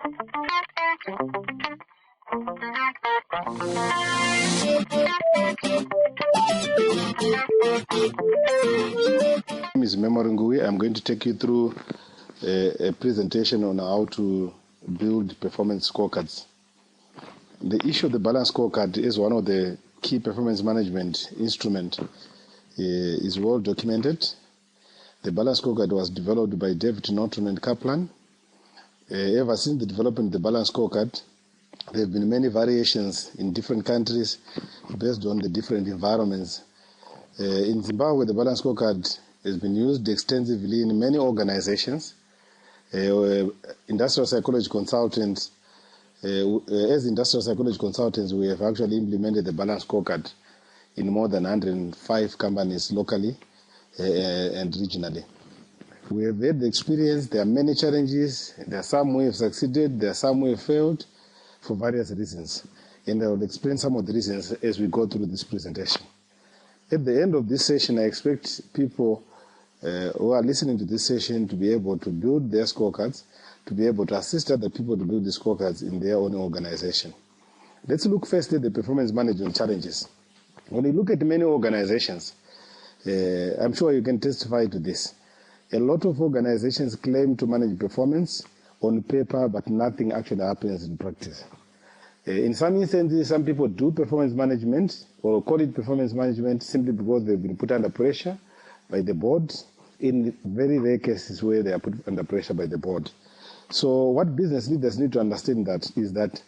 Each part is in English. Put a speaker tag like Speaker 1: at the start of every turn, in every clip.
Speaker 1: name is Ngui. I'm going to take you through a presentation on how to build performance scorecards. The issue of the Balanced Scorecard is one of the key performance management instruments. Is well documented. The Balanced Scorecard was developed by David Norton and Kaplan. Ever since the development of the Balanced Scorecard, there have been many variations in different countries based on the different environments. In Zimbabwe, the Balanced Scorecard has been used extensively in many organizations. Industrial psychology consultants, as industrial psychology consultants, we have actually implemented the Balanced Scorecard in more than 105 companies locally and regionally. We have had the experience. There are many challenges. There are some we have succeeded. There are some we have failed for various reasons. And I will explain some of the reasons as we go through this presentation. At the end of this session, I expect people who are listening to this session to be able to build their scorecards, to be able to assist other people to build the scorecards in their own organization. Let's look first at the performance management challenges. When you look at many organizations, I'm sure you can testify to this. A lot of organizations claim to manage performance on paper, but nothing actually happens in practice. In some instances, some people do performance management or call it performance management simply because they've been put under pressure by the board. In very rare cases where they are put under pressure by the board. So what business leaders need to understand that is that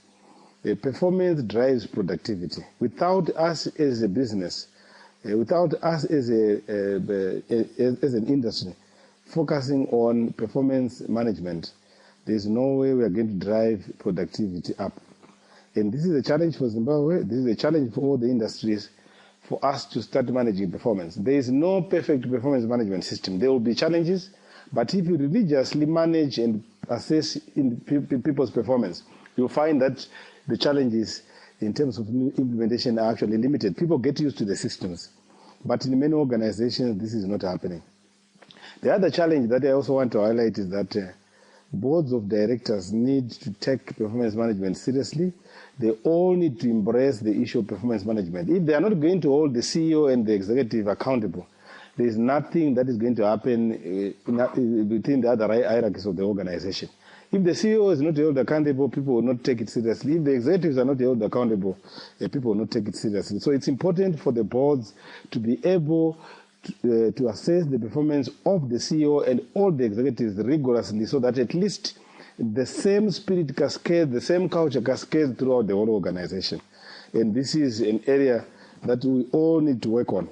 Speaker 1: performance drives productivity. Without us as a business, without us as an industry focusing on performance management, there's no way we are going to drive productivity up. And this is a challenge for Zimbabwe. This is a challenge for all the industries for us to start managing performance. There is no perfect performance management system. There will be challenges, but if you religiously manage and assess in people's performance, you'll find that the challenges in terms of implementation are actually limited. People get used to the systems, but in many organizations, this is not happening. The other challenge that I also want to highlight is that boards of directors need to take performance management seriously. They all need to embrace the issue of performance management. If they are not going to hold the CEO and the executive accountable, there is nothing that is going to happen between the other hierarchies of the organization. If the CEO is not held accountable, people will not take it seriously. If the executives are not held accountable, people will not take it seriously. So it's important for the boards to be able to assess the performance of the CEO and all the executives rigorously so that at least the same spirit cascades, the same culture cascades throughout the whole organization. And this is an area that we all need to work on.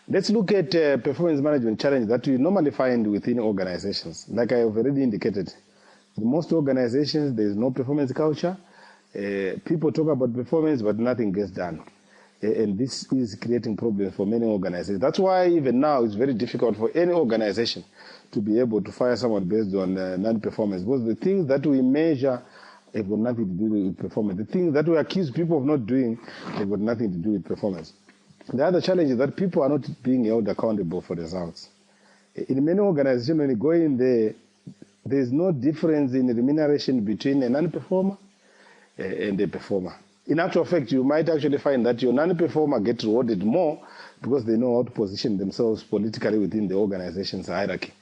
Speaker 1: Let's look at performance management challenge that we normally find within organizations. Like I have already indicated, in most organizations, there is no performance culture. People talk about performance, but nothing gets done. And this is creating problems for many organizations. That's why even now it's very difficult for any organization to be able to fire someone based on non-performance. Because the things that we measure have got nothing to do with performance. The things that we accuse people of not doing have got nothing to do with performance. The other challenge is that people are not being held accountable for results. In many organizations, when you go in there, there's no difference in remuneration between a non-performer and a performer. In actual fact, you might actually find that your non-performer gets rewarded more because they know how to position themselves politically within the organization's hierarchy.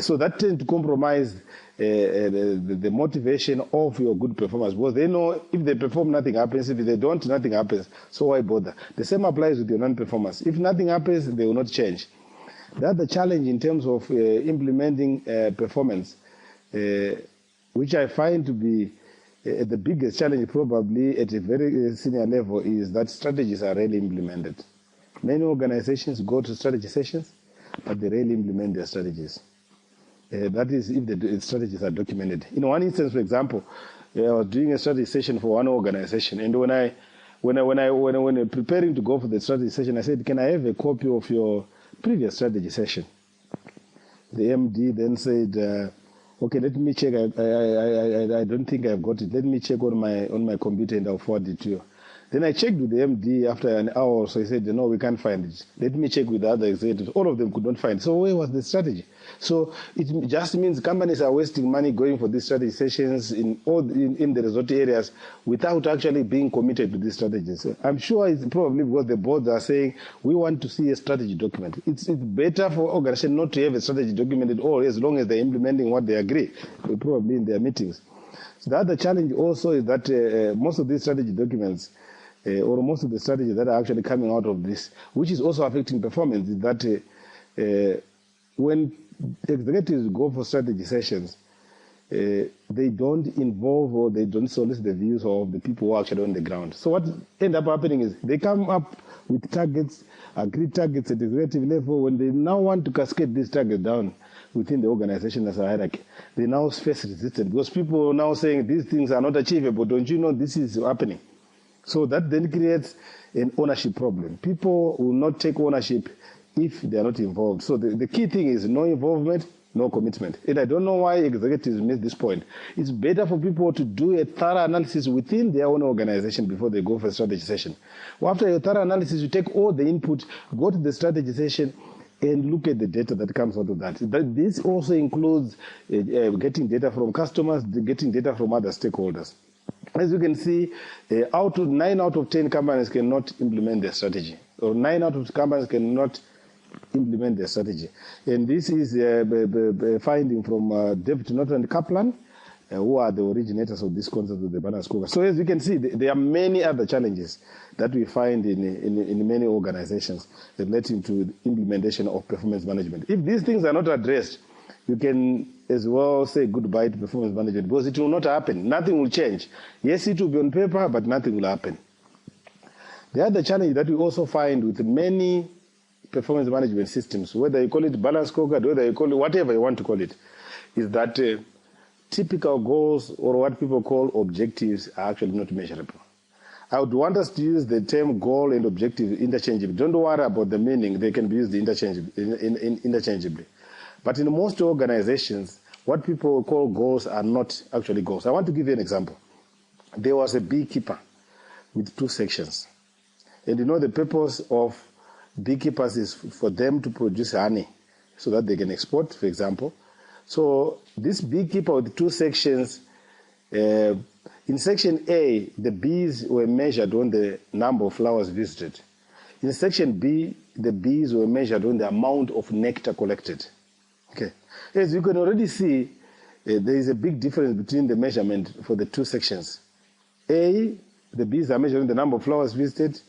Speaker 1: So that tends to compromise the motivation of your good performers, because they know if they perform, nothing happens. If they don't, nothing happens. So why bother? The same applies with your non-performers. If nothing happens, they will not change. The other challenge in terms of implementing performance, which I find to be the biggest challenge probably at a very senior level, is that strategies are rarely implemented. Many organizations go to strategy sessions, but they rarely implement their strategies. That is if the strategies are documented. In one instance, for example, I was doing a strategy session for one organization, and when preparing to go for the strategy session, I said, "Can I have a copy of your previous strategy session?" The MD then said, "Okay, let me check. I don't think I've got it. Let me check on my computer and I'll forward it to you." Then I checked with the MD after an hour or so. He said, no, we can't find it. Let me check with the other executives. All of them could not find it. So where was the strategy? So it just means companies are wasting money going for these strategy sessions in the resort areas without actually being committed to these strategies. I'm sure it's probably because the boards are saying, we want to see a strategy document. It's better for organizations not to have a strategy document at all, as long as they're implementing what they agree, probably in their meetings. So the other challenge also is that most of these strategy documents, or most of the strategies that are actually coming out of this, which is also affecting performance, is that when executives go for strategy sessions, they don't involve or they don't solicit the views of the people who are actually on the ground. So what ends up happening is they come up with targets, agreed targets at the executive level. When they now want to cascade these targets down within the organization as a hierarchy, they now face resistance because people are now saying these things are not achievable. Don't you know this is happening? So that then creates an ownership problem. People will not take ownership if they are not involved. So the key thing is no involvement, no commitment. And I don't know why executives miss this point. It's better for people to do a thorough analysis within their own organization before they go for a strategy session. Well, after a thorough analysis, you take all the input, go to the strategy session, and look at the data that comes out of that. This also includes getting data from customers, getting data from other stakeholders. As you can see, 9 out of 10 companies cannot implement their strategy, or 9 out of 10 companies cannot implement their strategy. And this is a finding from David Norton and Kaplan, who are the originators of this concept of the Balanced Scorecard. So as you can see, there are many other challenges that we find in many organizations relating to implementation of performance management. If these things are not addressed, you can as well say goodbye to performance management because it will not happen. Nothing will change. Yes, it will be on paper, but nothing will happen. The other challenge that we also find with many performance management systems, whether you call it Balanced Scorecard, whether you call it whatever you want to call it, is that typical goals, or what people call objectives, are actually not measurable. I would want us to use the term goal and objective interchangeably. Don't worry about the meaning. They can be used interchangeably. But in most organizations, what people call goals are not actually goals. I want to give you an example. There was a beekeeper with 2 sections. And you know the purpose of beekeepers is for them to produce honey so that they can export, for example. So this beekeeper with 2 sections, in section A, the bees were measured on the number of flowers visited. In section B, the bees were measured on the amount of nectar collected. Okay. As you can already see, there is a big difference between the measurement for the 2 sections. A, the bees are measured on the number of flowers visited.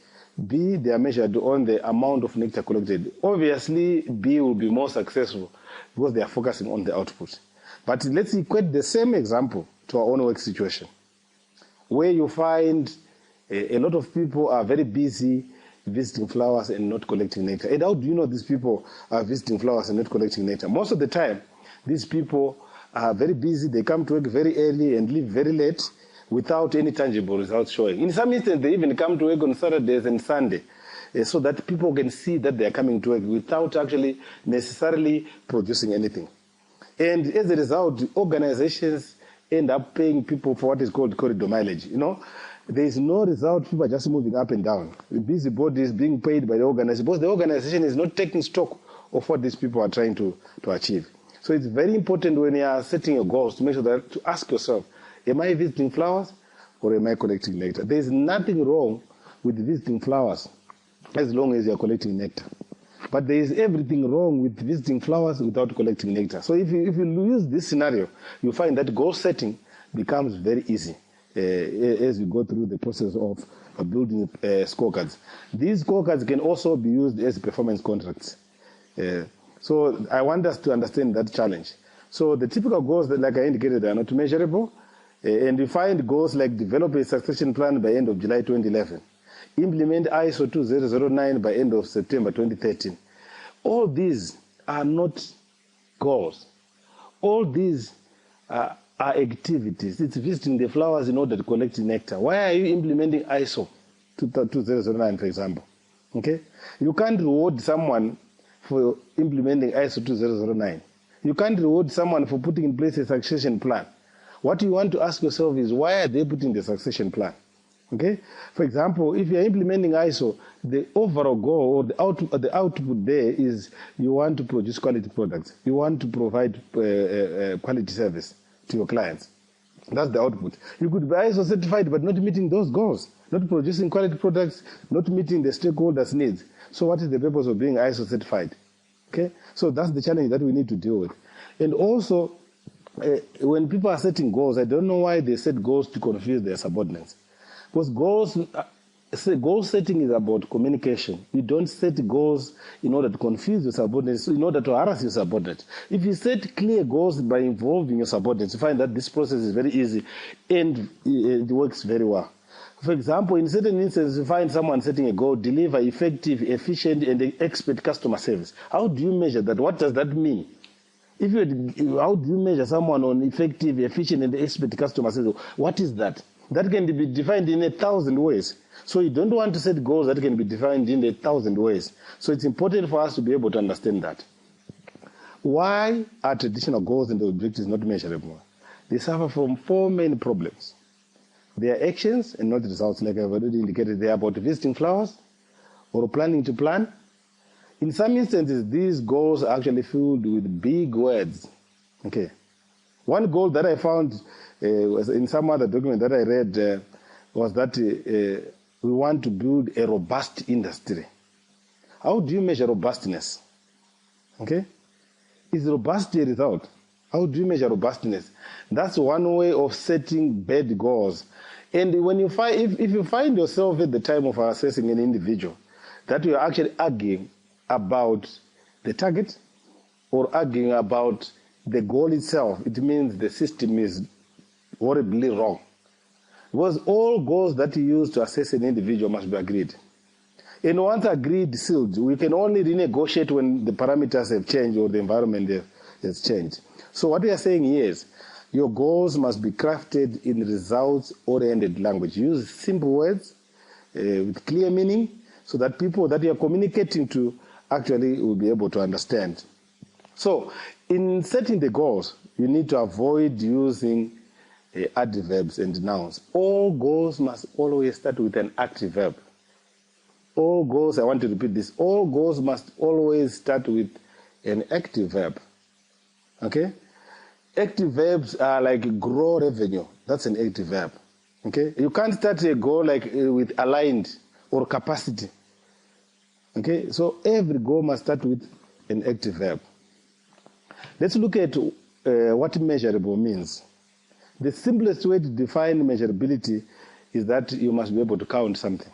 Speaker 1: B, they are measured on the amount of nectar collected. Obviously, B will be more successful because they are focusing on the output. But let's equate the same example to our own work situation, where you find a lot of people are very busy visiting flowers and not collecting nectar. And how do you know these people are visiting flowers and not collecting nectar? Most of the time, these people are very busy. They come to work very early and leave very late without any tangible results showing. In some instances, they even come to work on Saturdays and Sunday so that people can see that they are coming to work without actually necessarily producing anything. And as a result, organizations end up paying people for what is called corridor mileage. You know, there is no result. People are just moving up and down. The busybody is being paid by the organization because the organization is not taking stock of what these people are trying to achieve. So it's very important when you are setting your goals to make sure that to ask yourself, am I visiting flowers or am I collecting nectar? There is nothing wrong with visiting flowers as long as you are collecting nectar. But there is everything wrong with visiting flowers without collecting nectar. So if you use this scenario, you find that goal setting becomes very easy as you go through the process of building scorecards. These scorecards can also be used as performance contracts. So I want us to understand that challenge. So the typical goals that, like I indicated, are not measurable. And you find goals like develop a succession plan by end of July 2011. Implement ISO 2009 by end of September 2013. All these are not goals. All these are activities. It's visiting the flowers in order to collect nectar. Why are you implementing ISO 2009, for example? Okay? You can't reward someone for implementing ISO 2009. You can't reward someone for putting in place a succession plan. What you want to ask yourself is, why are they putting the succession plan? Okay? For example, if you're implementing ISO, the overall goal or the output there is you want to produce quality products. You want to provide quality service to your clients. That's the output. You could be ISO certified but not meeting those goals, not producing quality products, not meeting the stakeholders' needs. So what is the purpose of being ISO certified? Okay? So that's the challenge that we need to deal with. And also, when people are setting goals, I don't know why they set goals to confuse their subordinates. Because goal setting is about communication. You don't set goals in order to confuse your subordinates, in order to harass your subordinates. If you set clear goals by involving your subordinates, you find that this process is very easy and it works very well. For example, in certain instances, you find someone setting a goal, deliver effective, efficient, and expert customer service. How do you measure that? What does that mean? How do you measure someone on effective, efficient, and expert customer service? What is that? That can be defined in 1,000 ways. So you don't want to set goals that can be defined in 1,000 ways. So it's important for us to be able to understand that. Why are traditional goals and objectives not measurable? They suffer from 4 main problems. They are actions and not results, like I've already indicated. They are about visiting flowers or planning to plan. In some instances, these goals are actually filled with big words. Okay. One goal that I found was in some other document that I read was that we want to build a robust industry. How do you measure robustness? Okay? Is robustness a result? How do you measure robustness? That's one way of setting bad goals. And when you find, if you find yourself at the time of assessing an individual, that you are actually arguing about the target or arguing about the goal itself, it means the system is horribly wrong. Because all goals that you use to assess an individual must be agreed. And once agreed, sealed, we can only renegotiate when the parameters have changed or the environment has changed. So what we are saying here is, your goals must be crafted in results-oriented language. Use simple words with clear meaning so that people that you are communicating to actually will be able to understand. So in setting the goals, you need to avoid using adverbs and nouns. All goals must always start with an active verb. All goals, I want to repeat this, all goals must always start with an active verb. Okay? Active verbs are like grow revenue. That's an active verb. Okay? You can't start a goal like with aligned or capacity. Okay? So every goal must start with an active verb. Let's look at what measurable means. The simplest way to define measurability is that you must be able to count something.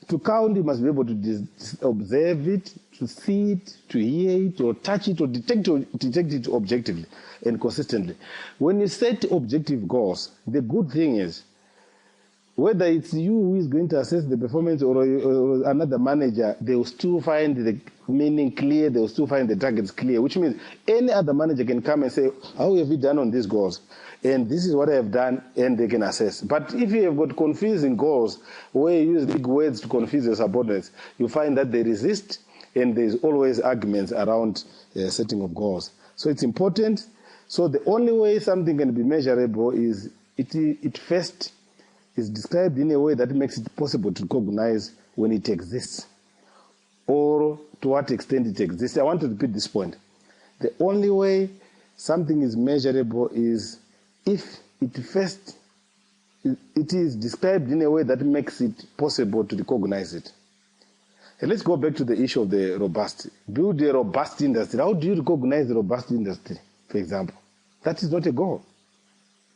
Speaker 1: To count, you must be able to observe it, to see it, to hear it, or touch it, or detect it objectively and consistently. When you set objective goals, the good thing is, whether it's you who is going to assess the performance or another manager, they will still find the meaning clear, they will still find the targets clear, which means any other manager can come and say, how have you done on these goals? And this is what I have done, and they can assess. But if you have got confusing goals, where you use big words to confuse your subordinates, you find that they resist, and there's always arguments around setting of goals. So it's important. So the only way something can be measurable is it first is described in a way that makes it possible to recognize when it exists or to what extent it exists. I want to repeat this point. The only way something is measurable is if it is described in a way that makes it possible to recognize it. And let's go back to the issue of the robust. Build a robust industry. How do you recognize the robust industry, for example? That is not a goal.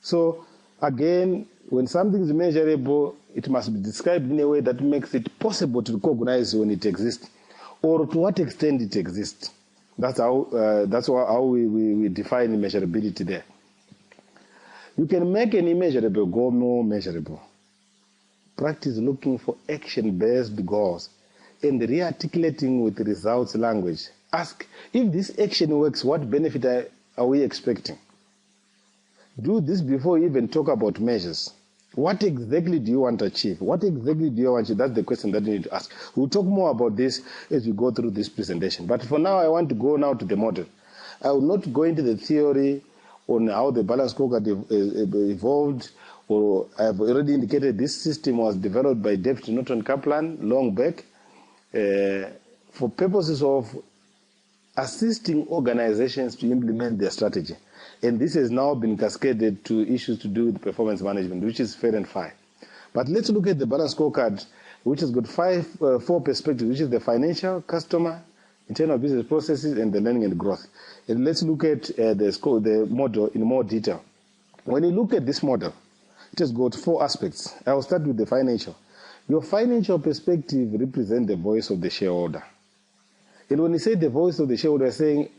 Speaker 1: So again, when something is measurable, it must be described in a way that makes it possible to recognize when it exists or to what extent it exists. That's how we define measurability there. You can make an immeasurable goal more measurable. Practice looking for action-based goals and re-articulating with results language. Ask, if this action works, what benefit are we expecting? Do this before you even talk about measures. What exactly do you want to achieve? What exactly do you want to achieve? That's the question that you need to ask. We'll talk more about this as we go through this presentation. But for now, I want to go now to the model. I will not go into the theory on how the Balanced Scorecard evolved, or I've already indicated this system was developed by David Norton Kaplan long back for purposes of assisting organizations to implement their strategy. And this has now been cascaded to issues to do with performance management, which is fair and fine. But let's look at the Balanced Scorecard, which has got four perspectives, which is the financial, customer, internal business processes, and the learning and growth. And let's look at the model in more detail. When you look at this model, it has got four aspects. I will start with the financial. Your financial perspective represents the voice of the shareholder. And when you say the voice of the shareholder, you're saying,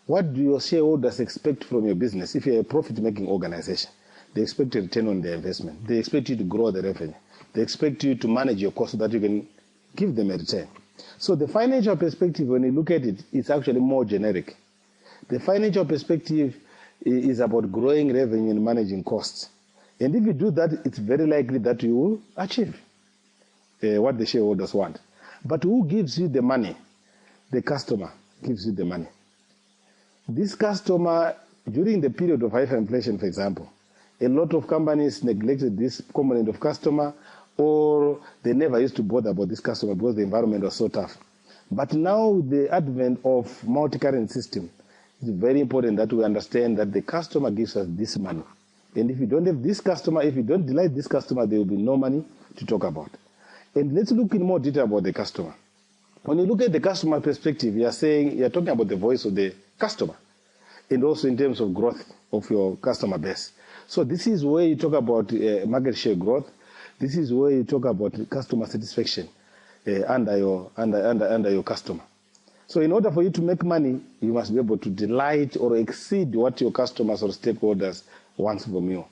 Speaker 1: what do your shareholders expect from your business? If you're a profit-making organization, they expect a return on their investment. They expect you to grow the revenue. They expect you to manage your costs so that you can give them a return. So the financial perspective, when you look at it, it's actually more generic. The financial perspective is about growing revenue and managing costs. And if you do that, it's very likely that you will achieve what the shareholders want. But who gives you the money? The customer gives you the money. This customer, during the period of hyperinflation, for example, a lot of companies neglected this component of customer, or they never used to bother about this customer because the environment was so tough. But now with the advent of multi-currency system, it's very important that we understand that the customer gives us this money. And if you don't have this customer, if you don't delight this customer, there will be no money to talk about. And let's look in more detail about the customer. When you look at the customer perspective, you're talking about the voice of the customer, and also in terms of growth of your customer base. So this is where you talk about market share growth. This is where you talk about customer satisfaction under your customer. So in order for you to make money, you must be able to delight or exceed what your customers or stakeholders want from you.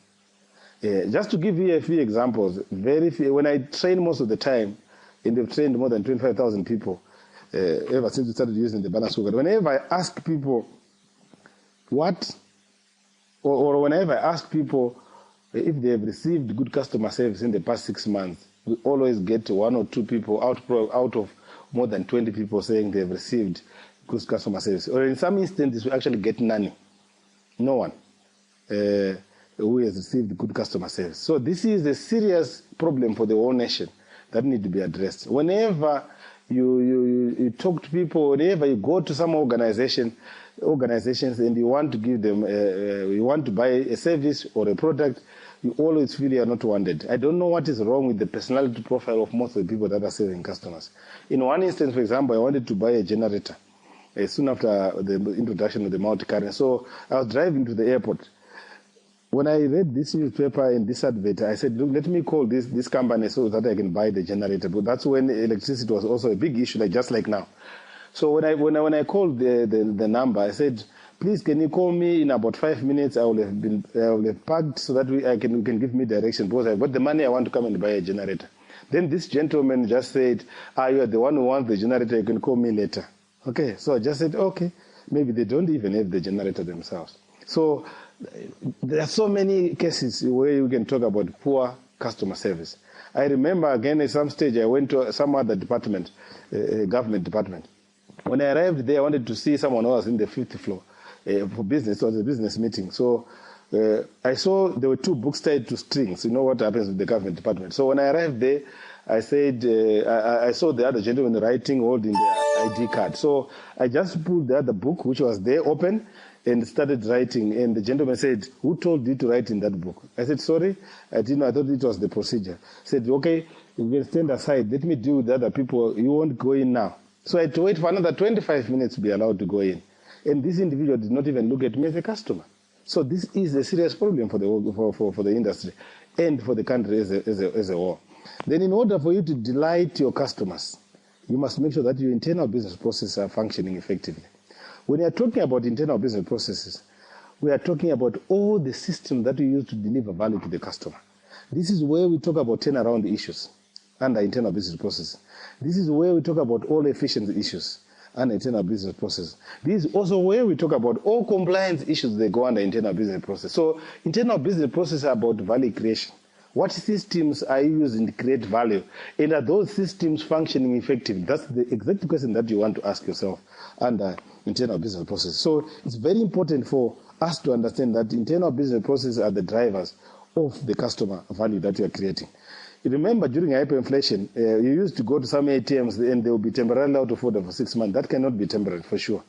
Speaker 1: Just to give you a few examples, when I train most of the time, and they've trained more than 25,000 people ever since we started using the Balanced Scorecard. Whenever I ask people whenever I ask people if they have received good customer service in the past 6 months, we always get one or two people out of more than 20 people saying they have received good customer service. Or in some instances, we actually get none. No one who has received good customer service. So this is a serious problem for the whole nation that need to be addressed. Whenever you talk to people, whenever you go to some organizations and you want to give them, you want to buy a service or a product, you always feel you are not wanted. I don't know what is wrong with the personality profile of most of the people that are serving customers. In one instance, for example, I wanted to buy a generator soon after the introduction of the multi-currency. So I was driving to the airport. When I read this newspaper and this advert, I said, look, let me call this company so that I can buy the generator. But that's when electricity was also a big issue, just like now. So when I called the number, I said, please, can you call me in about 5 minutes? I will have packed so that you can give me direction, because I've got the money, I want to come and buy a generator. Then this gentleman just said, you are the one who wants the generator, you can call me later. Okay, so I just said, okay, maybe they don't even have the generator themselves. So there are so many cases where you can talk about poor customer service. I remember again at some stage I went to some other department, government department. When I arrived there, I wanted to see someone who was in the 5th floor for business. It was a business meeting. So I saw there were 2 books tied to strings. You know what happens with the government department. So when I arrived there, I said, I saw the other gentleman writing, holding the ID card. So I just pulled the other book, which was there, open, and started writing. And the gentleman said, who told you to write in that book? I said, sorry, I didn't know. I thought it was the procedure. I said, okay, you can stand aside. Let me deal with the other people. You won't go in now. So I had to wait for another 25 minutes to be allowed to go in. And this individual did not even look at me as a customer. So this is a serious problem for the industry and for the country as a whole. Then in order for you to delight your customers, you must make sure that your internal business processes are functioning effectively. When you are talking about internal business processes, we are talking about all the systems that we use to deliver value to the customer. This is where we talk about turnaround issues under internal business processes. This is where we talk about all efficiency issues under internal business process. This is also where we talk about all compliance issues that go under internal business process. So internal business process are about value creation. What systems are you using to create value? And are those systems functioning effectively? That's the exact question that you want to ask yourself under internal business process. So it's very important for us to understand that internal business processes are the drivers of the customer value that you are creating. You remember during hyperinflation, you used to go to some ATMs and they will be temporarily out of order for 6 months. That cannot be temporary for sure.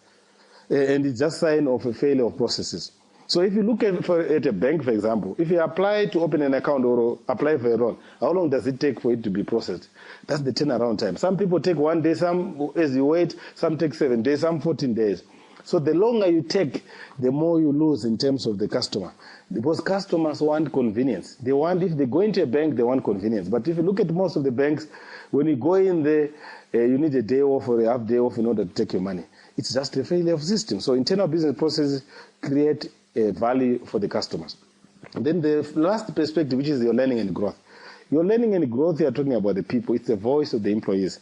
Speaker 1: And it's just a sign of a failure of processes. So if you look at a bank, for example, if you apply to open an account or apply for a loan, how long does it take for it to be processed? That's the turnaround time. Some people take 1 day, some as you wait, some take 7 days, some 14 days. So the longer you take, the more you lose in terms of the customer. Because customers want convenience. They want, if they go into a bank, they want convenience. But if you look at most of the banks, when you go in there, you need a day off or a half day off in order to take your money. It's just a failure of system. So internal business processes create a value for the customers. And then the last perspective, which is your learning and growth. Your learning and growth, you are talking about the people. It's the voice of the employees.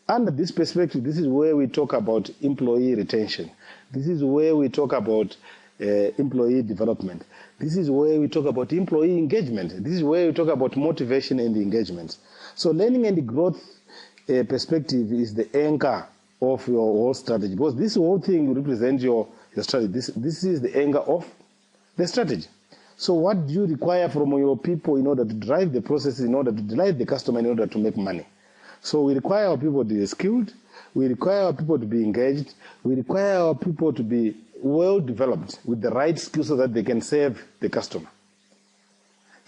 Speaker 1: Under this perspective, this is where we talk about employee retention. This is where we talk about employee development. This is where we talk about employee engagement. This is where we talk about motivation and engagement. So learning and growth perspective is the anchor of your whole strategy, because this whole thing represents your strategy. This is the anchor of the strategy. So what do you require from your people in order to drive the process, in order to delight the customer, in order to make money? So we require our people to be skilled. We require our people to be engaged. We require our people to be well developed with the right skills so that they can serve the customer.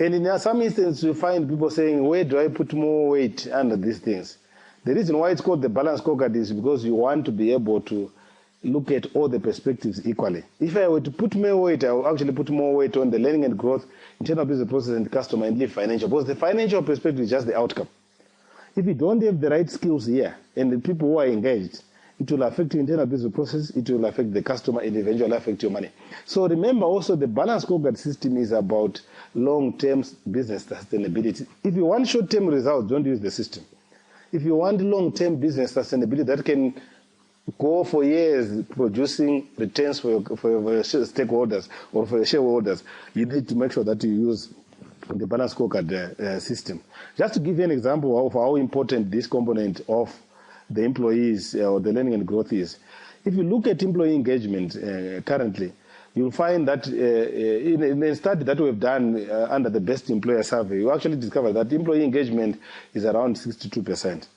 Speaker 1: And in some instances, you find people saying, where do I put more weight under these things? The reason why it's called the Balanced Scorecard is because you want to be able to look at all the perspectives equally. If I were to put more weight, I will actually put more weight on the learning and growth, internal business process and customer, and leave financial. Because the financial perspective is just the outcome. If you don't have the right skills here and the people who are engaged, it will affect your internal business process, it will affect the customer, and eventually affect your money. So remember also the Balanced Scorecard system is about long-term business sustainability. If you want short-term results, don't use the system. If you want long-term business sustainability that can go for years producing returns for your stakeholders or for your shareholders, you need to make sure that you use the Balanced Scorecard system. Just to give you an example of how important this component of the employees or the learning and growth is. If you look at employee engagement currently, you'll find that in a study that we've done under the Best Employer Survey, you actually discovered that employee engagement is around 62%.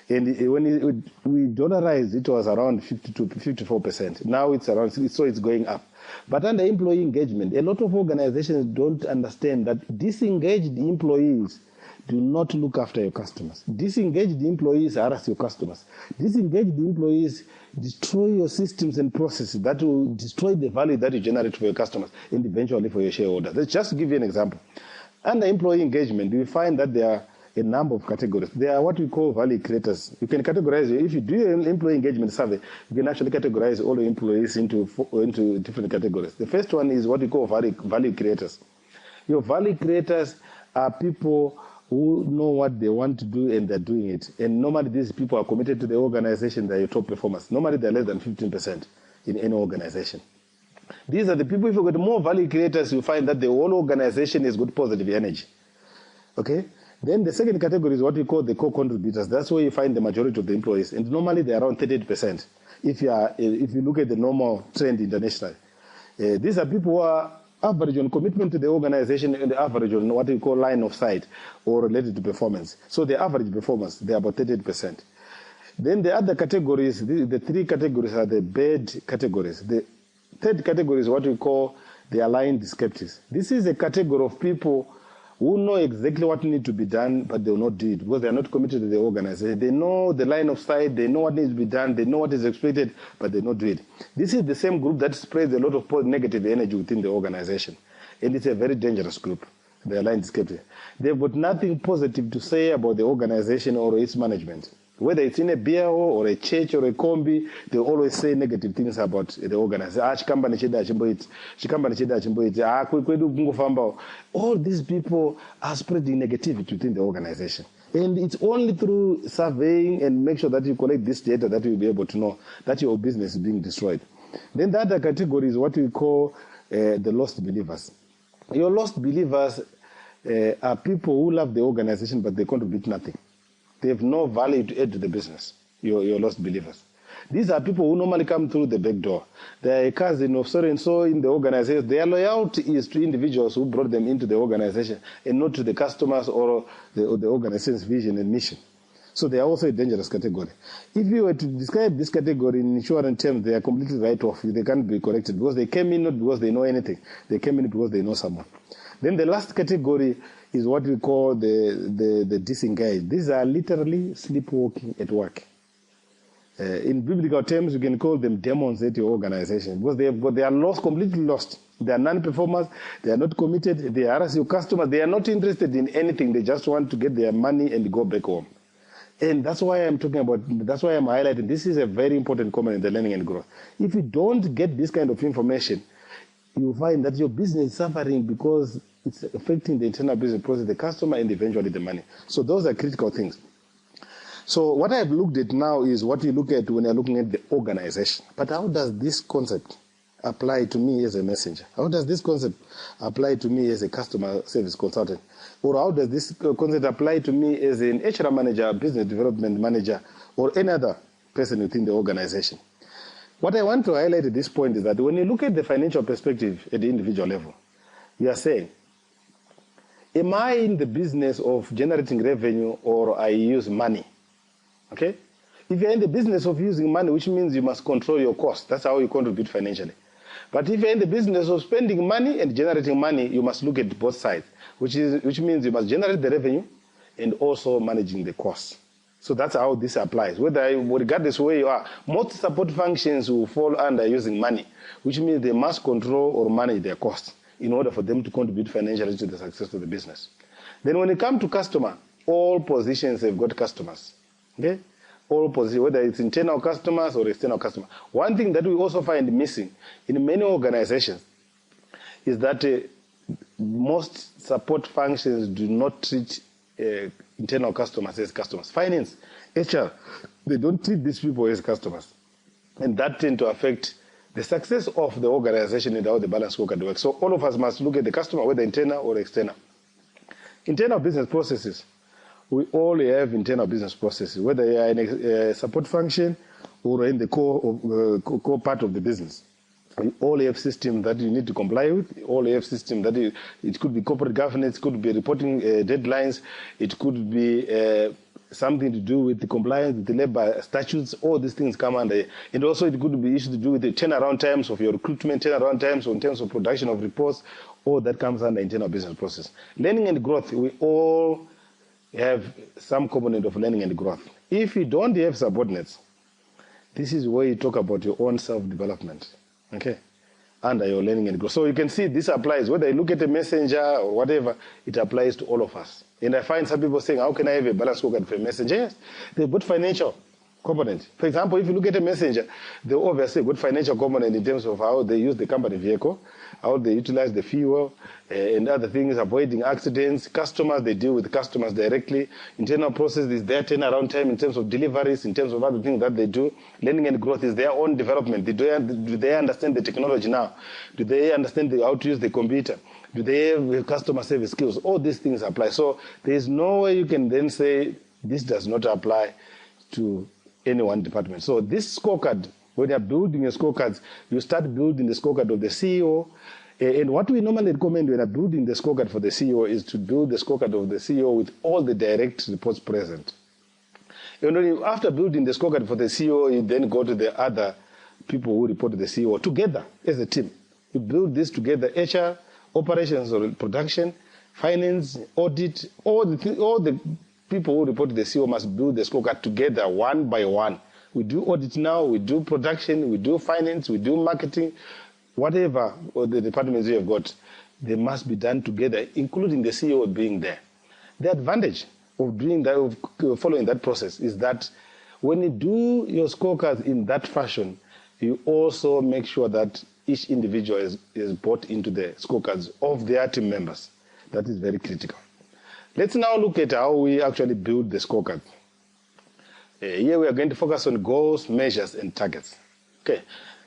Speaker 1: And when we dollarized, it was around 54%. Now it's around 60%, so it's going up. But under employee engagement, a lot of organizations don't understand that disengaged employees do not look after your customers. Disengaged employees harass your customers. Disengaged employees destroy your systems and processes that will destroy the value that you generate for your customers and eventually for your shareholders. Let's just give you an example. Under employee engagement, we find that there are a number of categories. There are what we call value creators. You can categorize, if you do an employee engagement survey, you can actually categorize all the employees into different categories. The first one is what we call value creators. Your value creators are people who know what they want to do and they're doing it. And normally these people are committed to the organization, they're your top performers. Normally they're less than 15% in any organization. These are the people, if you get more value creators, you find that the whole organization is good positive energy. Okay? Then the second category is what we call the co-contributors. That's where you find the majority of the employees. And normally they're around 38% if you look at the normal trend internationally. These are people who are average on commitment to the organization and the average on what we call line of sight or related to performance. So the average performance, they're about 38%. Then the other categories, the three categories are the bad categories. The third category is what we call the aligned skeptics. This is a category of people who know exactly what needs to be done, but they will not do it because they are not committed to the organization. They know the line of sight, they know what needs to be done, they know what is expected, but they not do it. This is the same group that spreads a lot of negative energy within the organization. And it's a very dangerous group, the aligned skeptics. They've got nothing positive to say about the organization or its management. Whether it's in a BRO or a church or a combi, they always say negative things about the organization. All these people are spreading negativity within the organization. And it's only through surveying and make sure that you collect this data that you'll be able to know that your business is being destroyed. Then the other category is what we call the lost believers. Your lost believers are people who love the organization, but they contribute nothing. They have no value to add to the business, your lost believers. These are people who normally come through the back door. They are a cousin of so-and-so in the organization. Their loyalty is to individuals who brought them into the organization and not to the customers or the organization's vision and mission. So they are also a dangerous category. If you were to describe this category in insurance terms, they are completely right off. They can't be corrected because they came in not because they know anything. They came in because they know someone. Then the last category is what we call the disengaged. These are literally sleepwalking at work. In biblical terms, you can call them demons at your organization because they are lost, completely lost. They are non-performers. They are not committed. They harass your customers. They are not interested in anything. They just want to get their money and go back home. And that's why I'm talking about, that's why I'm highlighting, this is a very important comment in the learning and growth. If you don't get this kind of information, you'll find that your business is suffering because it's affecting the internal business process, the customer, and eventually the money. So those are critical things. So what I've looked at now is what you look at when you're looking at the organization. But how does this concept apply to me as a messenger? How does this concept apply to me as a customer service consultant? Or how does this concept apply to me as an HR manager, business development manager, or any other person within the organization? What I want to highlight at this point is that when you look at the financial perspective at the individual level, you are saying, am I in the business of generating revenue or I use money? Okay? If you're in the business of using money, which means you must control your costs. That's how you contribute financially. But if you're in the business of spending money and generating money, you must look at both sides, which means you must generate the revenue and also managing the costs. So that's how this applies. Regardless of where you are, most support functions will fall under using money, which means they must control or manage their costs in order for them to contribute financially to the success of the business. Then when it comes to customer, all positions have got customers. Okay? All positions, whether it's internal customers or external customers. One thing that we also find missing in many organizations is that most support functions do not treat internal customers as customers. Finance, HR, they don't treat these people as customers. And that tends to affect the success of the organization and how the Balanced Scorecard works. So all of us must look at the customer, whether internal or external. Internal business processes. We all have internal business processes, whether you are in a support function or in the core part of the business. We all have systems that you need to comply with. We all have systems that it could be corporate governance, it could be reporting deadlines, it could be something to do with the compliance with the labor statutes. All these things come under. And also it could be issues to do with the turnaround times of your recruitment, turnaround times in terms of production of reports. All that comes under internal business process. Learning and growth, we all have some component of learning and growth. If you don't have subordinates, this is where you talk about your own self-development, okay, under your learning and growth. So you can see this applies, whether you look at a messenger or whatever, it applies to all of us. And I find some people saying, how can I have a balanced scorecard for a messenger? Yes, they've got financial component. For example, if you look at a messenger, they obviously got financial component in terms of how they use the company vehicle, how they utilize the fuel, and other things, avoiding accidents. Customers, they deal with customers directly. Internal process is their turnaround time in terms of deliveries, in terms of other things that they do. Learning and growth is their own development. Do they understand the technology now? Do they understand how to use the computer? Do they have customer service skills? All these things apply. So there is no way you can then say this does not apply to any one department. So this scorecard, when you're building your scorecards, you start building the scorecard of the CEO. And what we normally recommend when you're building the scorecard for the CEO is to build the scorecard of the CEO with all the direct reports present. And after building the scorecard for the CEO, you then go to the other people who report to the CEO together as a team. You build this together, HR, operations or production, finance, audit, all the people who report to the CEO must build the scorecard together one by one. We do audit now, we do production, we do finance, we do marketing, whatever the departments you have got, they must be done together, including the CEO being there. The advantage of doing that, of following that process, is that when you do your scorecards in that fashion, you also make sure that each individual is brought into the scorecards of their team members. That is very critical. Let's now look at how we actually build the scorecard. Here we are going to focus on goals, measures, and targets. Okay.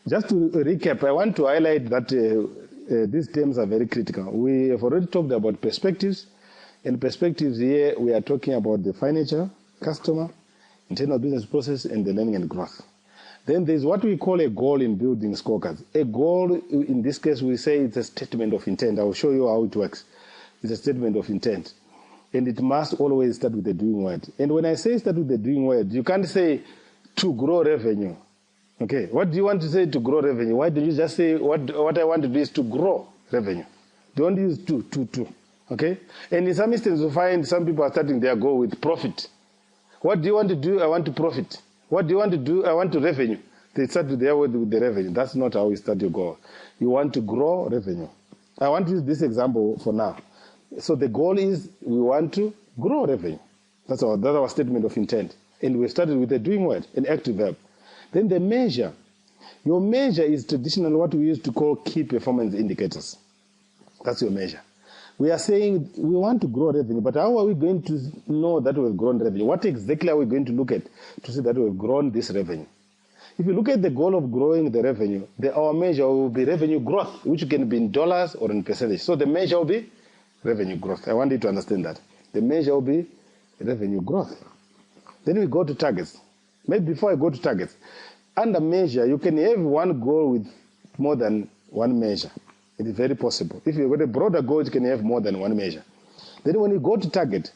Speaker 1: Just to recap, I want to highlight that these terms are very critical. We have already talked about perspectives. In perspectives here, we are talking about the financial, customer, internal business process, and the learning and growth. Then there's what we call a goal in building scorecards. A goal, in this case, we say it's a statement of intent. I will show you how it works. It's a statement of intent. And it must always start with the doing word. And when I say start with the doing word, you can't say to grow revenue. Okay, what do you want to say to grow revenue? Why don't you just say what I want to do is to grow revenue? Don't use to. Okay? And in some instances, you find some people are starting their goal with profit. What do you want to do? I want to profit. What do you want to do? I want to revenue. They start their word with the revenue. That's not how you start your goal. You want to grow revenue. I want to use this example for now. So the goal is we want to grow revenue. That's our statement of intent. And we started with the doing word, an active verb. Then the measure. Your measure is traditionally what we used to call key performance indicators. That's your measure. We are saying we want to grow revenue, but how are we going to know that we've grown revenue? What exactly are we going to look at to see that we've grown this revenue? If you look at the goal of growing the revenue, our measure will be revenue growth, which can be in dollars or in percentage. So the measure will be revenue growth. I want you to understand that. The measure will be revenue growth. Then we go to targets. Maybe before I go to targets, under measure, you can have one goal with more than one measure. It is very possible. If you've got a broader goal, you can have more than one measure. Then when you go to target,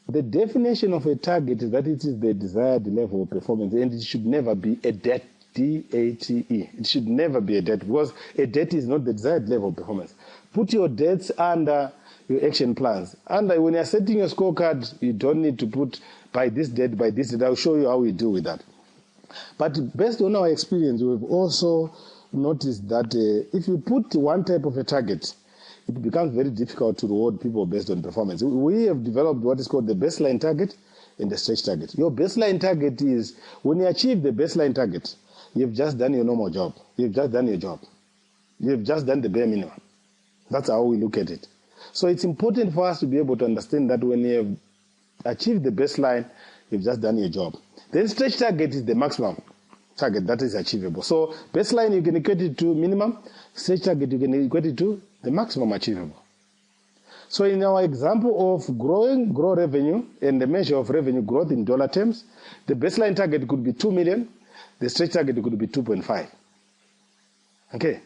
Speaker 1: the definition of a target is that it is the desired level of performance, and it should never be a debt, D-A-T-E. It should never be a debt, because a debt is not the desired level of performance. Put your debts under your action plans. And when you're setting your scorecard, you don't need to put by this date, by this date. I'll show you how we deal with that. But based on our experience, we've also noticed that if you put one type of a target, it becomes very difficult to reward people based on performance. We have developed what is called the baseline target and the stretch target. Your baseline target is when you achieve the baseline target, you've just done your normal job. You've just done your job. You've just done the bare minimum. That's how we look at it. So it's important for us to be able to understand that when you have achieved the baseline, you've just done your job. Then stretch target is the maximum target that is achievable. So baseline, you can equate it to minimum. Stretch target, you can equate it to the maximum achievable. So in our example of grow revenue and the measure of revenue growth in dollar terms, the baseline target could be 2 million. The stretch target could be 2.5. Okay.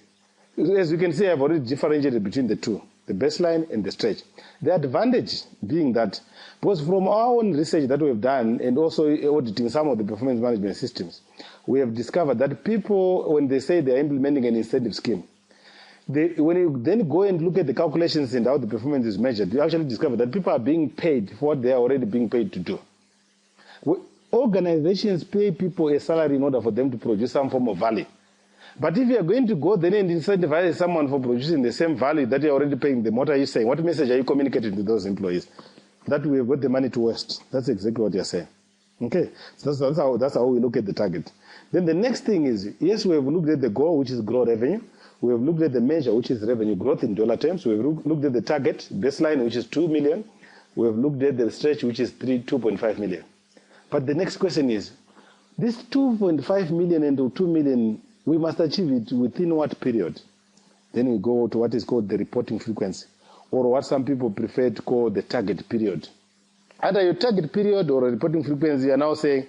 Speaker 1: As you can see, I've already differentiated between the two, the baseline and the stretch. The advantage being that, because from our own research that we've done and also auditing some of the performance management systems, we have discovered that people, when they say they're implementing an incentive scheme, when you then go and look at the calculations and how the performance is measured, you actually discover that people are being paid for what they are already being paid to do. Organizations pay people a salary in order for them to produce some form of value. But if you are going to go then and incentivize someone for producing the same value that you're already paying them, what are you saying? What message are you communicating to those employees? That we have got the money to waste. That's exactly what you're saying. Okay, so that's how we look at the target. Then the next thing is, yes, we have looked at the goal, which is grow revenue. We have looked at the measure, which is revenue growth in dollar terms. We have looked at the target, baseline, which is 2 million. We have looked at the stretch, which is 2.5 million. But the next question is, this 2.5 million and 2 million, we must achieve it within what period? Then we go to what is called the reporting frequency, or what some people prefer to call the target period. Either your target period or a reporting frequency, you are now saying,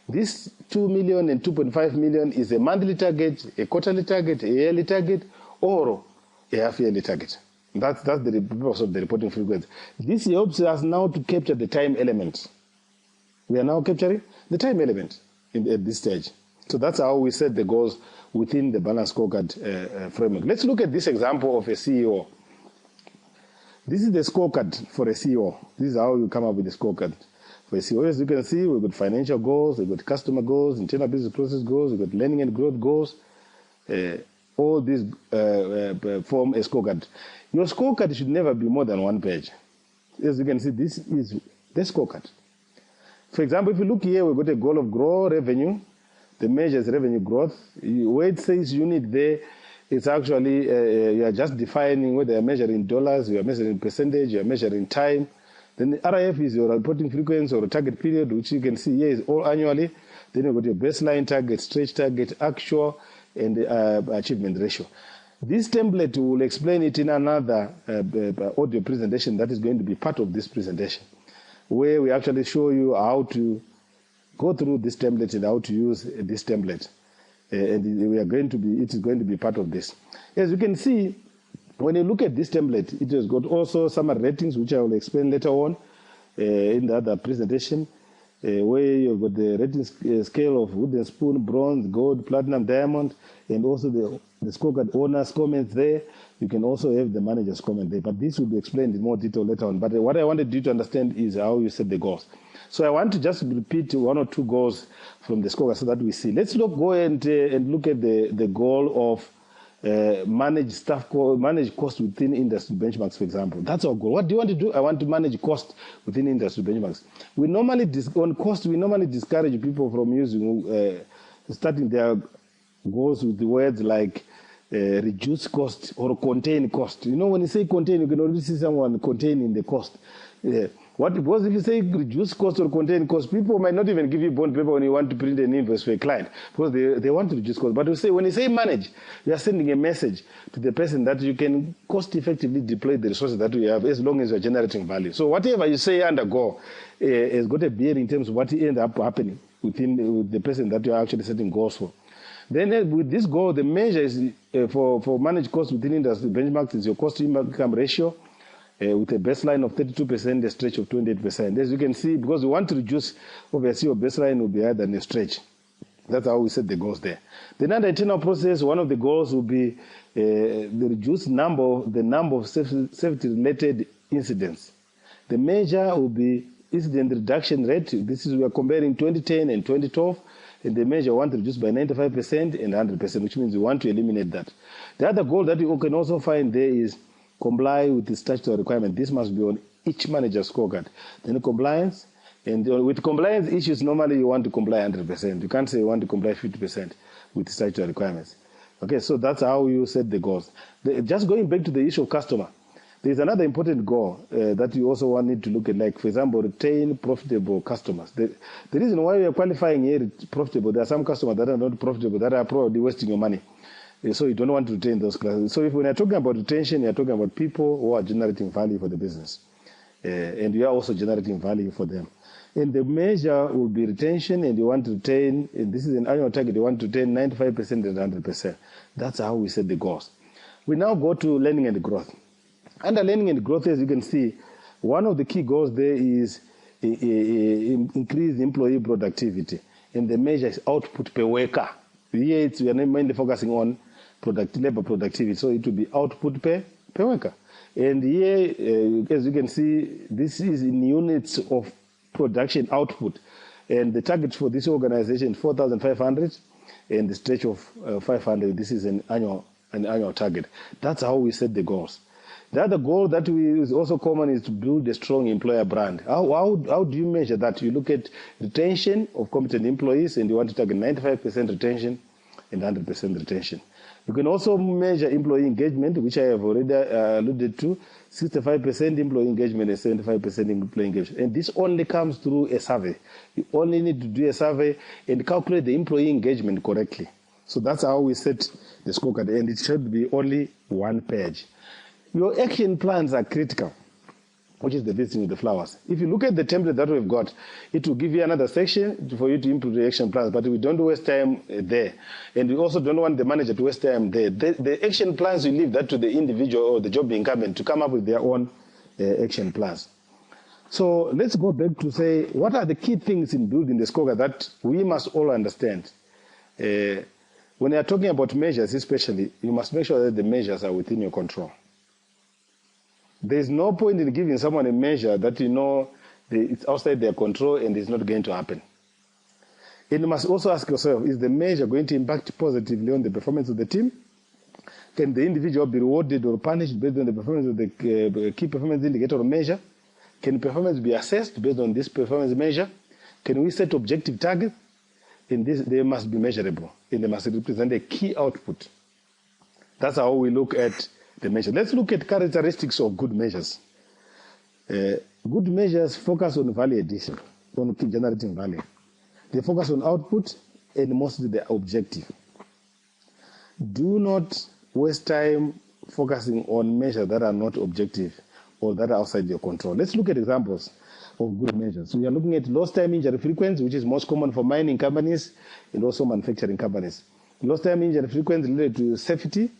Speaker 1: this 2 million and 2.5 million is a monthly target, a quarterly target, a yearly target, or a half-yearly target. That's the purpose of the reporting frequency. This helps us now to capture the time element. We are now capturing the time element at this stage. So that's how we set the goals within the Balanced Scorecard framework. Let's look at this example of a CEO. This is the scorecard for a CEO. This is how you come up with the scorecard for a CEO. As you can see, we've got financial goals, we've got customer goals, internal business process goals, we've got learning and growth goals. All these form a scorecard. Your scorecard should never be more than one page. As you can see, this is the scorecard. For example, if you look here, we've got a goal of grow revenue. The measure is revenue growth. Where it says unit there, it's actually, you are just defining whether you are measuring dollars, you are measuring percentage, you are measuring time. Then the RIF is your reporting frequency or target period, which you can see here is all annually. Then you've got your baseline target, stretch target, actual, and achievement ratio. This template, will explain it in another audio presentation that is going to be part of this presentation, where we actually show you how to go through this template and how to use this template. and we are going to be. It is going to be part of this. As you can see, when you look at this template, it has got also summary ratings, which I will explain later on in the other presentation, where you've got the rating scale of wooden spoon, bronze, gold, platinum, diamond, and also the scorecard owner's comments there. You can also have the manager's comment there, but this will be explained in more detail later on. But what I wanted you to understand is how you set the goals. So I want to just repeat one or two goals from the scorecard so that we see. Let's go and look at the goal of manage cost within industry benchmarks, for example. That's our goal. What do you want to do? I want to manage cost within industry benchmarks. We normally discourage people from using starting their goals with the words like reduce cost or contain cost. You know, when you say contain, you can already see someone containing the cost. Because if you say reduce cost or contain cost, people might not even give you bond paper when you want to print an invoice for a client because they want to reduce cost. But when you say manage, you are sending a message to the person that you can cost effectively deploy the resources that you have as long as you are generating value. So whatever you say undergo has got a bearing in terms of what ends up happening with the person that you are actually setting goals for. Then with this goal, the measure is for managed cost within industry benchmarks is your cost to income ratio with a baseline of 32%, a stretch of 28%. As you can see, because we want to reduce, obviously your baseline will be higher than a stretch. That's how we set the goals there. Then under internal process, one of the goals will be the reduced number of safety-related incidents. The measure will be incident reduction rate. This is we are comparing 2010 and 2012. And the measure we want to reduce by 95% and 100%, which means we want to eliminate that. The other goal that you can also find there is comply with the statutory requirement. This must be on each manager's scorecard. Then compliance, and with compliance issues, normally you want to comply 100%. You can't say you want to comply 50% with statutory requirements. Okay, so that's how you set the goals. Just going back to the issue of customer, there's another important goal that you also need to look at, like, for example, retain profitable customers. The reason why we are qualifying here profitable, there are some customers that are not profitable, that are probably wasting your money. So you don't want to retain those classes. So when you're talking about retention, you're talking about people who are generating value for the business. And you are also generating value for them. And the measure will be retention, and you want to retain, and this is an annual target, you want to retain 95% and 100%. That's how we set the goals. We now go to learning and growth. Under learning and growth, as you can see, one of the key goals there is increase employee productivity. And the measure is output per worker. Here we are mainly focusing on labor productivity, so it will be output per worker. And here, as you can see, this is in units of production output. And the target for this organization is 4,500 and the stretch of 500. This is an annual target. That's how we set the goals. The other goal that is also common is to build a strong employer brand. How do you measure that? You look at retention of competent employees, and you want to target 95% retention and 100% retention. You can also measure employee engagement, which I have already alluded to, 65% employee engagement and 75% employee engagement. And this only comes through a survey. You only need to do a survey and calculate the employee engagement correctly. So that's how we set the scorecard, and it should be only one page. Your action plans are critical, which is the visiting with the flowers. If you look at the template that we've got, it will give you another section for you to input the action plans, but we don't waste time there. And we also don't want the manager to waste time there. The action plans, you leave that to the individual or the job incumbent to come up with their own action plans. So let's go back to say, what are the key things in building the scorecard that we must all understand? When you are talking about measures especially, you must make sure that the measures are within your control. There's no point in giving someone a measure that you know it's outside their control and it's not going to happen. And you must also ask yourself, is the measure going to impact positively on the performance of the team? Can the individual be rewarded or punished based on the performance of the key performance indicator or measure? Can performance be assessed based on this performance measure? Can we set objective targets? And they must be measurable, and they must represent a key output. That's how we look at the measure. Let's look at characteristics of good measures. Good measures focus on value addition, on generating value. They focus on output and mostly the objective. Do not waste time focusing on measures that are not objective or that are outside your control. Let's look at examples of good measures. So we are looking at lost time injury frequency, which is most common for mining companies and also manufacturing companies. Lost time injury frequency related to safety.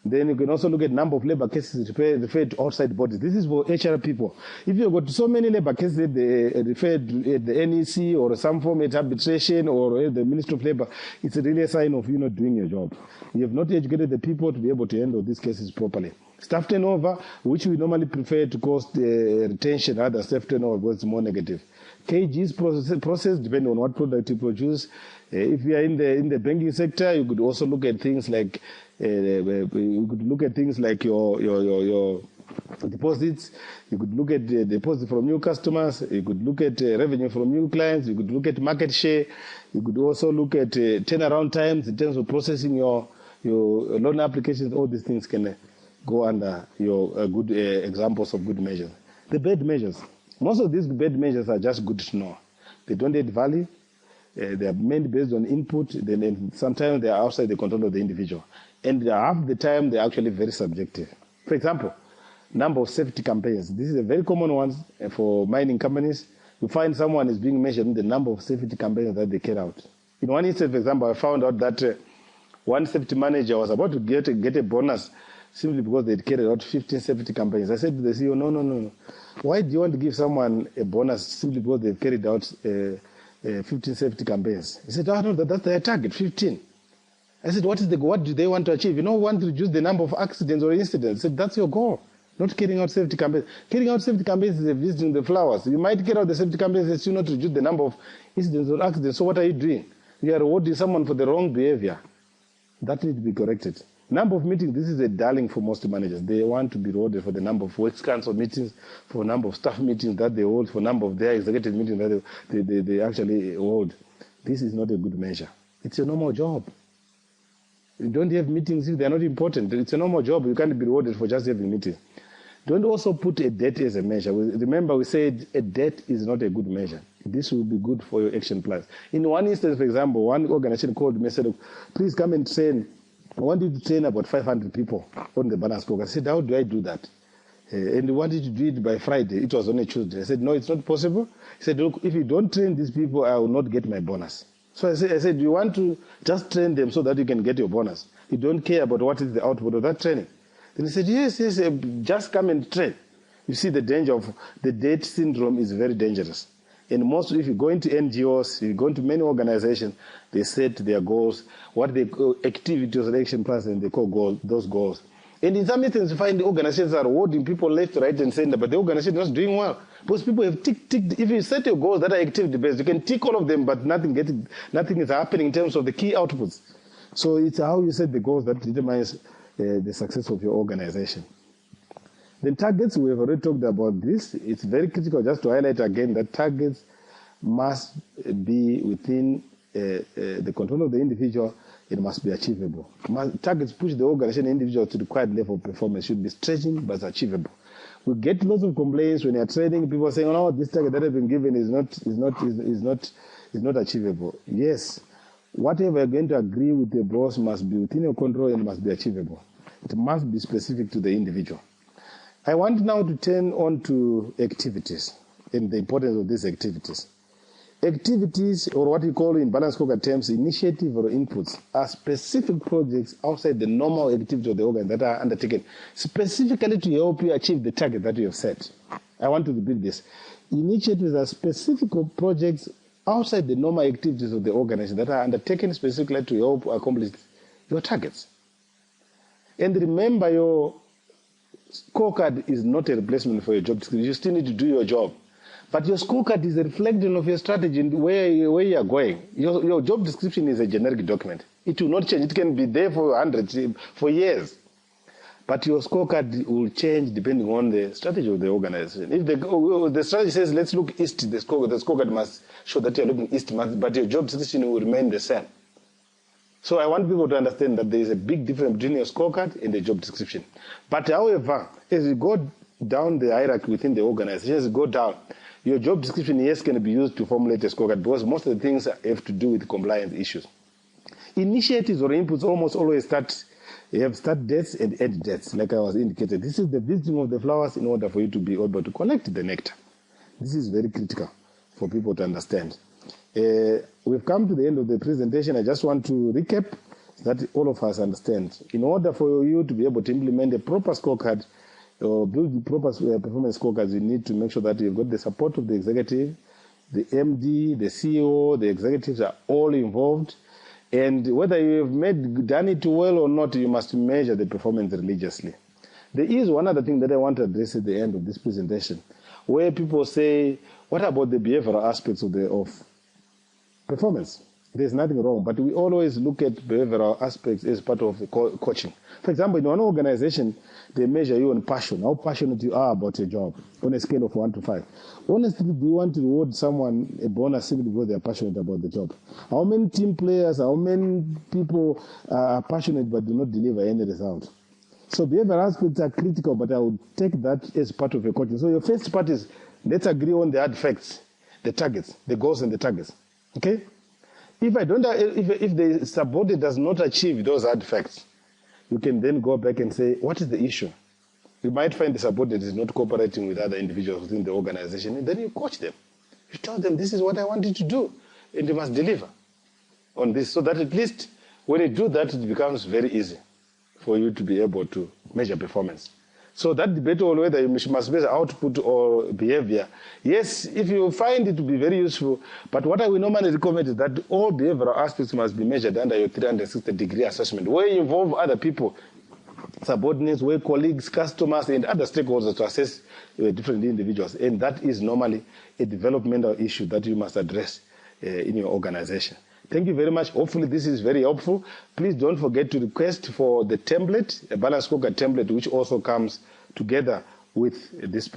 Speaker 1: Then you can also look at number of labor cases referred to outside bodies. This is for HR people. If you've got so many labor cases that they referred at the NEC or some form at arbitration or at the Ministry of Labor, it's really a sign of you not doing your job. You have not educated the people to be able to handle these cases properly. Staff turnover, which we normally prefer to cost retention, rather staff turnover was more negative. KGs process depending on what product you produce. If you are in the banking sector, you could also look at things like you could look at things like your deposits. You could look at deposits from new customers. You could look at revenue from new clients. You could look at market share. You could also look at turnaround times in terms of processing your loan applications. All these things can go under your good examples of good measures. The bad measures. Most of these bad measures are just good to know. They don't add value. They are mainly based on input. Then sometimes they are outside the control of the individual. And half the time, they're actually very subjective. For example, number of safety campaigns. This is a very common one for mining companies. You find someone is being measured in the number of safety campaigns that they carry out. In one instance, for example, I found out that one safety manager was about to get a bonus simply because they'd carried out 15 safety campaigns. I said to the CEO, no. Why do you want to give someone a bonus simply because they've carried out 15 safety campaigns? He said, no, that's their target, 15. I said, what do they want to achieve? You don't want to reduce the number of accidents or incidents. I said, that's your goal, not carrying out safety campaigns. Carrying out safety campaigns is a visiting the flowers. You might carry out the safety campaigns and still not reduce the number of incidents or accidents. So what are you doing? You are rewarding someone for the wrong behavior. That needs to be corrected. Number of meetings, this is a darling for most managers. They want to be rewarded for the number of works council meetings, for number of staff meetings that they hold, for number of their executive meetings that they actually hold. This is not a good measure. It's a normal job. You don't have meetings if they're not important. It's a normal job. You can't be rewarded for just having meetings. Don't also put a debt as a measure. Remember, we said a debt is not a good measure. This will be good for your action plans. In one instance, for example, one organization called me said, please come and train. I want you to train about 500 people on the Balanced Scorecard. I said, how do I do that? And he wanted to do it by Friday. It was on a Tuesday. I said, no, it's not possible. He said, look, if you don't train these people, I will not get my bonus. So I said, you want to just train them so that you can get your bonus. You don't care about what is the output of that training. Then he said, yes, just come and train. You see, the danger of the debt syndrome is very dangerous. And if you go into NGOs, you go into many organizations, they set their goals, what they call activities, action plans, and they call those goals. And in some instances, you find the organizations are rewarding people left, right, and center, but the organization is not doing well. Because people have ticked. If you set your goals that are activity-based, you can tick all of them, but nothing is happening in terms of the key outputs. So it's how you set the goals that determines the success of your organization. Then targets, we have already talked about this. It's very critical just to highlight again that targets must be within the control of the individual. It must be achievable. Targets push the organization and individual to the required level of performance. Should be stretching but achievable. We get lots of complaints when you're training. People saying, "Oh, this target that has been given is not achievable." Yes, whatever you're going to agree with the boss must be within your control and must be achievable. It must be specific to the individual. I want now to turn on to activities and the importance of these activities. Activities, or what we call in Balanced Scorecard terms, initiative or inputs, are specific projects outside the normal activity of the organ that are undertaken specifically to help you achieve the target that you have set. I want to repeat this. Initiatives are specific projects outside the normal activities of the organization that are undertaken specifically to help accomplish your targets. And remember, your scorecard is not a replacement for your job description. You still need to do your job. But your scorecard is a reflection of your strategy and where you are going. Your job description is a generic document. It will not change. It can be there for years. But your scorecard will change depending on the strategy of the organization. If the strategy says, let's look east, the scorecard must show that you're looking east, but your job description will remain the same. So I want people to understand that there is a big difference between your scorecard and the job description. But however, as you go down the hierarchy within the organization, as you go down, your job description, yes, can be used to formulate a scorecard because most of the things have to do with compliance issues. Initiatives or inputs almost always have start dates and end dates, like I was indicated. This is the visiting of the flowers in order for you to be able to collect the nectar. This is very critical for people to understand. We've come to the end of the presentation. I just want to recap that all of us understand. In order for you to be able to implement a proper scorecard or build the proper performance scorecards, you need to make sure that you've got the support of the executive, the MD, the CEO, the executives are all involved. And whether you have done it well or not, you must measure the performance religiously. There is one other thing that I want to address at the end of this presentation, where people say, what about the behavioral aspects of performance? There's nothing wrong, but we always look at behavioral aspects as part of coaching. For example, in one organization, they measure you on passion, how passionate you are about your job, on a scale of 1 to 5. Honestly, do you want to reward someone a bonus simply because they're passionate about the job? How many team players, how many people are passionate but do not deliver any result? So behavioral aspects are critical, but I would take that as part of a coaching. So your first part is, let's agree on the hard facts, the targets, the goals and the targets. Okay? If the subordinate does not achieve those hard facts, you can then go back and say, what is the issue? You might find the subordinate is not cooperating with other individuals within the organization, and then you coach them. You tell them, this is what I want you to do, and you must deliver on this, so that at least when you do that, it becomes very easy for you to be able to measure performance. So that debate on whether you must measure output or behavior, yes, if you find it to be very useful, but what I will normally recommend is that all behavioral aspects must be measured under your 360-degree assessment, where you involve other people, subordinates, where colleagues, customers, and other stakeholders to assess different individuals. And that is normally a developmental issue that you must address in your organization. Thank you very much. Hopefully this is very helpful. Please don't forget to request for the template, a Balanced Scorecard template, which also comes together with this presentation.